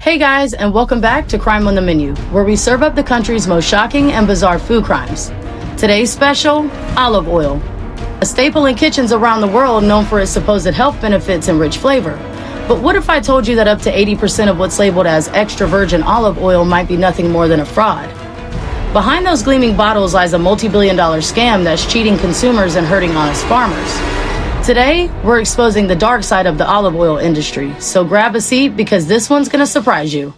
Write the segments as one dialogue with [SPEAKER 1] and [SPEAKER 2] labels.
[SPEAKER 1] Hey guys, and welcome back to Crime on the Menu, where we serve up the country's most shocking and bizarre food crimes. Today's special, olive oil. A staple in kitchens around the world known for its supposed health benefits and rich flavor. But what if I told you that up to 80% of what's labeled as extra virgin olive oil might be nothing more than a fraud? Behind those gleaming bottles lies a multi-billion-dollar scam that's cheating consumers and hurting honest farmers. Today, we're exposing the dark side of the olive oil industry, so grab a seat because this one's gonna surprise you.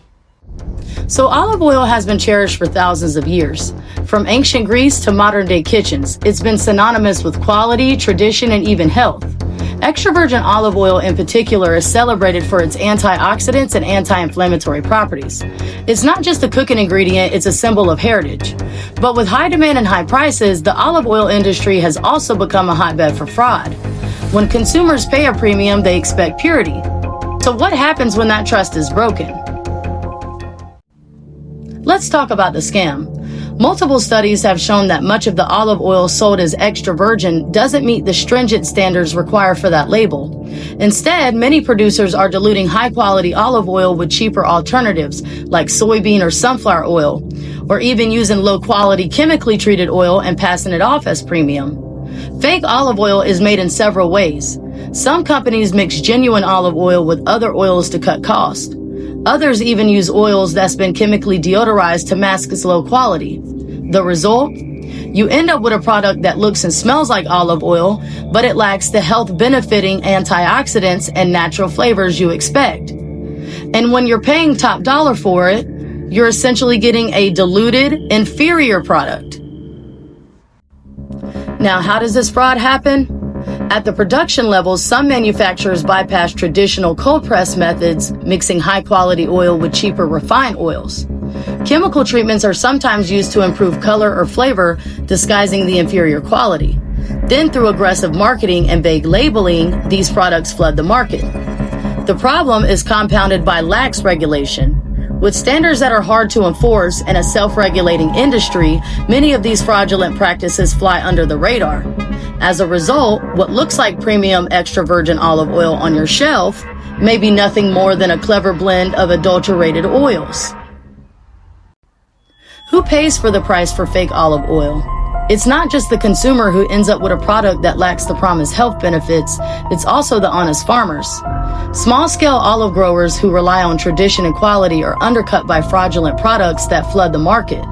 [SPEAKER 1] So olive oil has been cherished for thousands of years. From ancient Greece to modern-day kitchens, it's been synonymous with quality, tradition, and even health. Extra virgin olive oil in particular is celebrated for its antioxidants and anti-inflammatory properties. It's not just a cooking ingredient, it's a symbol of heritage. But with high demand and high prices, the olive oil industry has also become a hotbed for fraud. When consumers pay a premium, they expect purity. So what happens when that trust is broken? Let's talk about the scam. Multiple studies have shown that much of the olive oil sold as extra virgin doesn't meet the stringent standards required for that label. Instead, many producers are diluting high-quality olive oil with cheaper alternatives like soybean or sunflower oil, or even using low-quality chemically treated oil and passing it off as premium. Fake olive oil is made in several ways. Some companies mix genuine olive oil with other oils to cut costs. Others even use oils that's been chemically deodorized to mask its low quality. The result? You end up with a product that looks and smells like olive oil, but it lacks the health-benefiting antioxidants and natural flavors you expect. And when you're paying top dollar for it, you're essentially getting a diluted, inferior product. Now, how does this fraud happen? At the production level, some manufacturers bypass traditional cold press methods, mixing high-quality oil with cheaper refined oils. Chemical treatments are sometimes used to improve color or flavor, disguising the inferior quality. Then, through aggressive marketing and vague labeling, these products flood the market. The problem is compounded by lax regulation. With standards that are hard to enforce and a self-regulating industry, many of these fraudulent practices fly under the radar. As a result, what looks like premium extra virgin olive oil on your shelf may be nothing more than a clever blend of adulterated oils. Who pays for the price for fake olive oil? It's not just the consumer who ends up with a product that lacks the promised health benefits, it's also the honest farmers. Small-scale olive growers who rely on tradition and quality are undercut by fraudulent products that flood the market.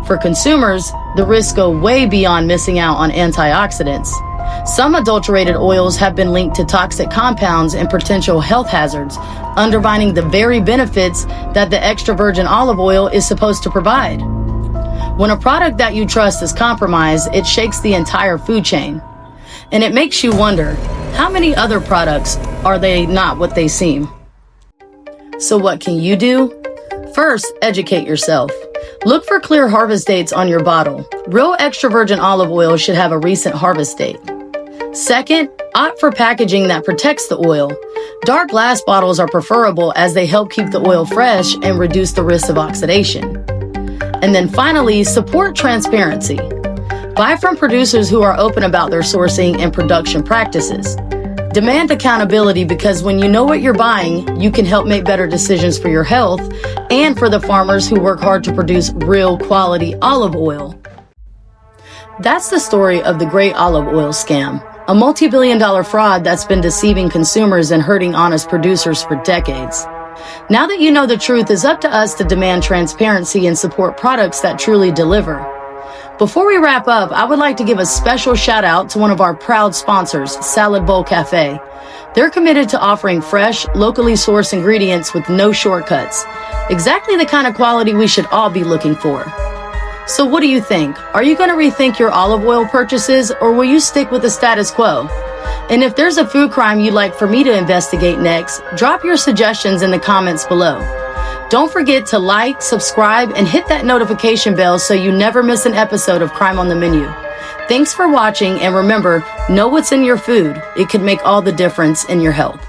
[SPEAKER 1] For consumers, the risks go way beyond missing out on antioxidants. Some adulterated oils have been linked to toxic compounds and potential health hazards, undermining the very benefits that the extra virgin olive oil is supposed to provide. When a product that you trust is compromised, it shakes the entire food chain. And it makes you wonder, how many other products are they not what they seem? So what can you do? First, educate yourself. Look for clear harvest dates on your bottle. Real extra virgin olive oil should have a recent harvest date. Second, opt for packaging that protects the oil. Dark glass bottles are preferable as they help keep the oil fresh and reduce the risk of oxidation. And then finally, support transparency. Buy from producers who are open about their sourcing and production practices. Demand accountability because when you know what you're buying, you can help make better decisions for your health and for the farmers who work hard to produce real quality olive oil. That's the story of the Great Olive Oil Scam, a multi-billion-dollar fraud that's been deceiving consumers and hurting honest producers for decades. Now that you know the truth, it's up to us to demand transparency and support products that truly deliver. Before we wrap up, I would like to give a special shout out to one of our proud sponsors, Salad Bowl Cafe. They're committed to offering fresh, locally sourced ingredients with no shortcuts. Exactly the kind of quality we should all be looking for. So what do you think? Are you going to rethink your olive oil purchases, or will you stick with the status quo? And if there's a food crime you'd like for me to investigate next, drop your suggestions in the comments below. Don't forget to like, subscribe, and hit that notification bell so you never miss an episode of Crime on the Menu. Thanks for watching, and remember, know what's in your food. It could make all the difference in your health.